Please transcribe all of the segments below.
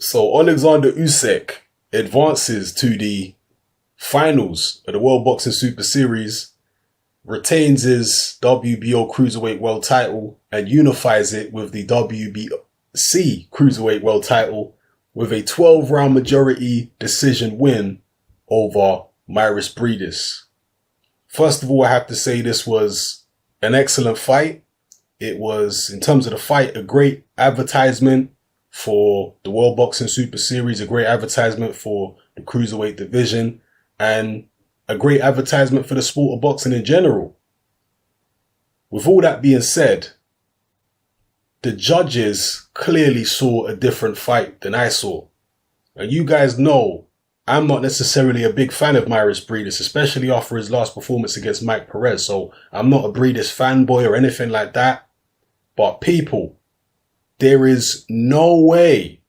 So Oleksandr Usyk advances to the finals of the World Boxing Super Series, retains his WBO Cruiserweight World title and unifies it with the WBC Cruiserweight World title with a 12-round majority decision win over Mairis Breidis. First of all, I have to say this was an excellent fight. It was, in terms of the fight, a great advertisement for the World Boxing Super Series, a great advertisement for the Cruiserweight division, and a great advertisement for the sport of boxing in general. With all that being said, the judges clearly saw a different fight than I saw. And you guys know I'm not necessarily a big fan of Mairis Breidis, especially after his last performance against Mike Perez. So I'm not a Breidis fanboy or anything like that. But people, there is no way,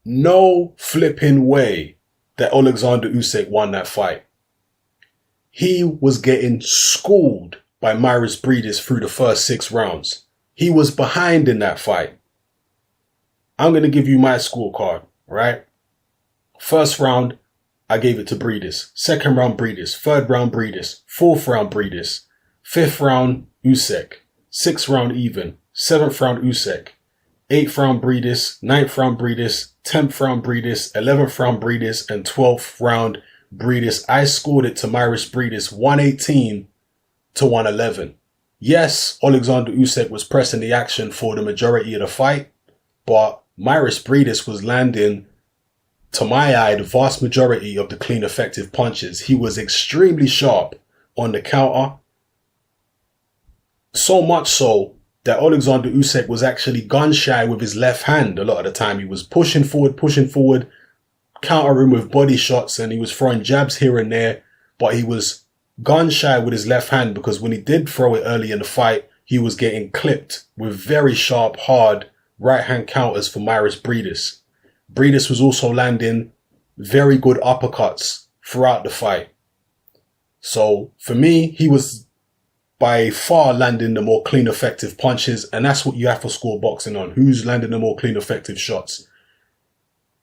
no flipping way that Oleksandr Usyk won that fight. He was getting schooled by Mairis Breidis through the first 6 rounds. He was behind in that fight. I'm going to give you my scorecard, right? First round, I gave it to Breidis. Second round, Breidis. Third round, Breidis. Fourth round, Breidis. Fifth round, Usyk. Sixth round, even. Seventh round, Usyk. Eighth round, Breidis. Ninth round, Breidis. 10th round, Breidis. 11th round, Breidis. And 12th round, Breidis. I scored it to Mairis Breidis 118 to 111. Yes, Oleksandr Usyk was pressing the action for the majority of the fight, but Mairis Breidis was landing, to my eye, the vast majority of the clean, effective punches. He was extremely sharp on the counter. So much so that Oleksandr Usyk was actually gun shy with his left hand a lot of the time. He was pushing forward, countering with body shots, and he was throwing jabs here and there, but he was gun shy with his left hand because when he did throw it early in the fight, he was getting clipped with very sharp, hard right hand counters for Mairis Breidis. Breidis was also landing very good uppercuts throughout the fight. So for me, he was by far landing the more clean, effective punches, and that's what you have to score boxing on. Who's landing the more clean, effective shots?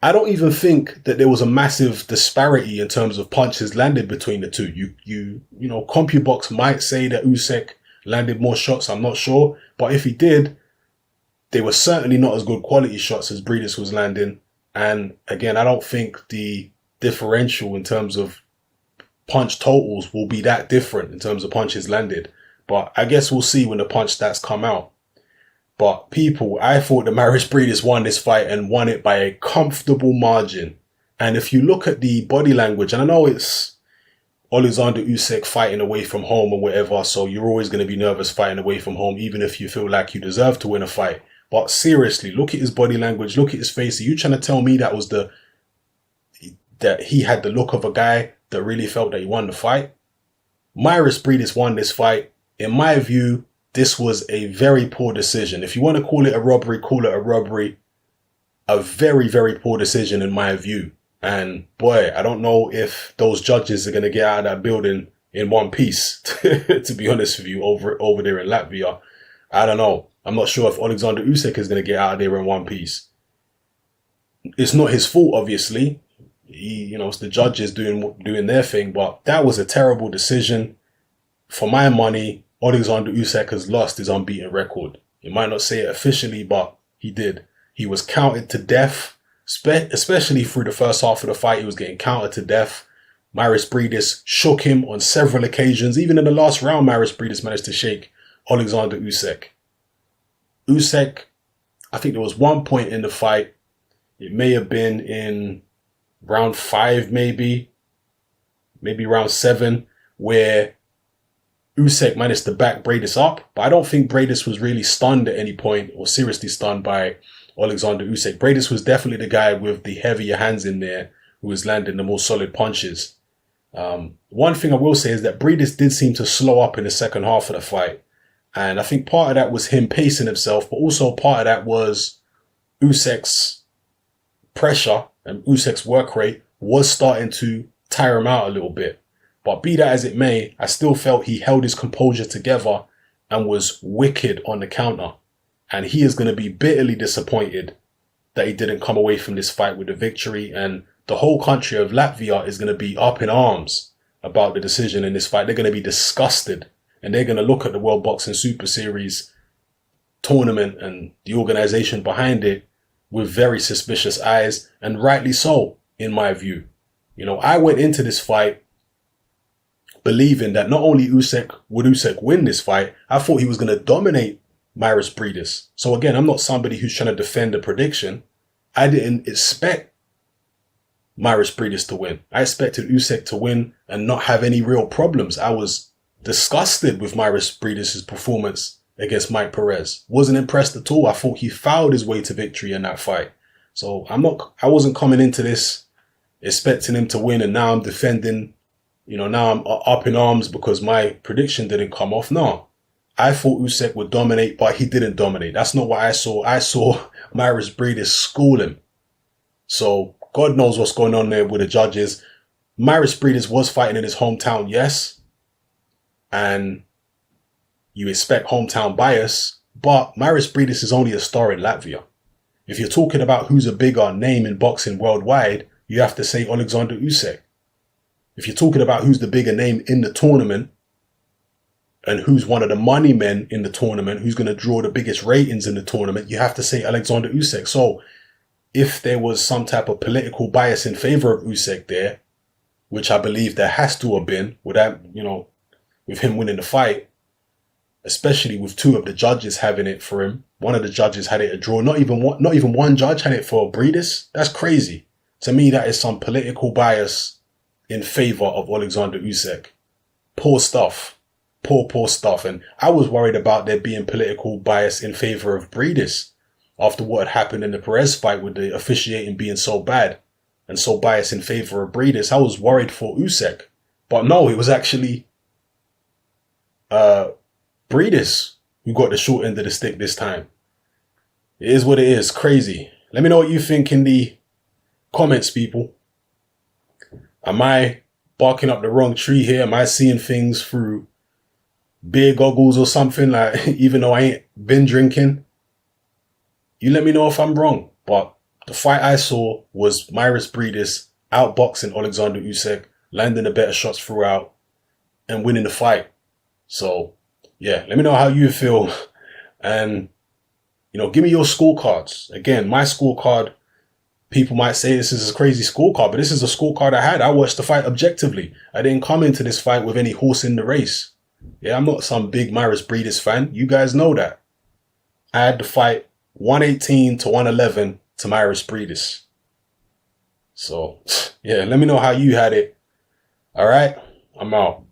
I don't even think that there was a massive disparity in terms of punches landed between the two. You know, CompuBox might say that Usyk landed more shots. I'm not sure. But if he did, they were certainly not as good quality shots as Breidis was landing. And again, I don't think the differential in terms of punch totals will be that different in terms of punches landed. But I guess we'll see when the punch stats come out. But people, I thought that Mairis Breidis won this fight and won it by a comfortable margin. And if you look at the body language, and I know it's Oleksandr Usyk fighting away from home or whatever, so you're always going to be nervous fighting away from home, even if you feel like you deserve to win a fight. But seriously, look at his body language, look at his face. Are you trying to tell me that he had the look of a guy that really felt that he won the fight? Mairis Breidis won this fight. In my view, this was a very poor decision. If you want to call it a robbery, call it a robbery. A very, very poor decision in my view. And boy, I don't know if those judges are going to get out of that building in one piece, to be honest with you, over there in Latvia. I don't know. I'm not sure if Oleksandr Usyk is going to get out of there in one piece. It's not his fault, obviously. It's the judges doing their thing, but that was a terrible decision. For my money, Oleksandr Usyk has lost his unbeaten record. He might not say it officially, but he did. He was counted to death, especially through the first half of the fight. He was getting counted to death. Mairis Breidis shook him on several occasions. Even in the last round, Mairis Breidis managed to shake Oleksandr Usyk. Usyk, I think there was one point in the fight, it may have been in round 5 maybe round 7, where Usyk managed to back Breidis up, but I don't think Breidis was really stunned at any point or seriously stunned by Oleksandr Usyk. Breidis was definitely the guy with the heavier hands in there who was landing the more solid punches. One thing I will say is that Breidis did seem to slow up in the second half of the fight. And I think part of that was him pacing himself, but also part of that was Usyk's pressure and Usyk's work rate was starting to tire him out a little bit. But be that as it may, I still felt he held his composure together and was wicked on the counter. And he is going to be bitterly disappointed that he didn't come away from this fight with a victory. And the whole country of Latvia is going to be up in arms about the decision in this fight. They're going to be disgusted. And they're going to look at the World Boxing Super Series tournament and the organization behind it with very suspicious eyes, and rightly so, in my view. You know, I went into this fight believing that not only would Usyk win this fight, I thought he was going to dominate Mairis Breidis. So again, I'm not somebody who's trying to defend a prediction. I didn't expect Mairis Breidis to win. I expected Usyk to win and not have any real problems. I was disgusted with Mairis Breidis' performance against Mike Perez. Wasn't impressed at all. I thought he fouled his way to victory in that fight. So I wasn't coming into this expecting him to win, and now I'm defending, you know, now I'm up in arms because my prediction didn't come off. No, I thought Usyk would dominate, but he didn't dominate. That's not what I saw. I saw Mairis Breidis school him. So God knows what's going on there with the judges. Mairis Breidis was fighting in his hometown, yes. And you expect hometown bias, but Mairis Breidis is only a star in Latvia. If you're talking about who's a bigger name in boxing worldwide, you have to say Oleksandr Usyk. If you're talking about who's the bigger name in the tournament and who's one of the money men in the tournament, who's going to draw the biggest ratings in the tournament, you have to say Oleksandr Usyk. So if there was some type of political bias in favor of Usyk there, which I believe there has to have been without, you know, with him winning the fight, especially with two of the judges having it for him. One of the judges had it a draw. Not even one judge had it for Breidis. That's crazy. To me, that is some political bias in favor of Oleksandr Usyk. Poor stuff. Poor stuff. And I was worried about there being political bias in favor of Breidis after what had happened in the Perez fight with the officiating being so bad and so biased in favor of Breidis. I was worried for Usyk. But no, it was actually Breidis who got the short end of the stick this time. It is what it is. Crazy. Let me know what you think in the comments, people. Am I barking up the wrong tree here? Am I seeing things through beer goggles or something? Like, even though I ain't been drinking, you let me know if I'm wrong. But the fight I saw was Mairis Breidis outboxing Oleksandr Usyk, landing the better shots throughout, and winning the fight. So, yeah, let me know how you feel. And, you know, give me your scorecards. Again, my scorecard, people might say this is a crazy scorecard, but this is a scorecard I had. I watched the fight objectively. I didn't come into this fight with any horse in the race. Yeah, I'm not some big Mairis Breidis fan. You guys know that. I had the fight 118 to 111 to Mairis Breidis. So, yeah, let me know how you had it. All right, I'm out.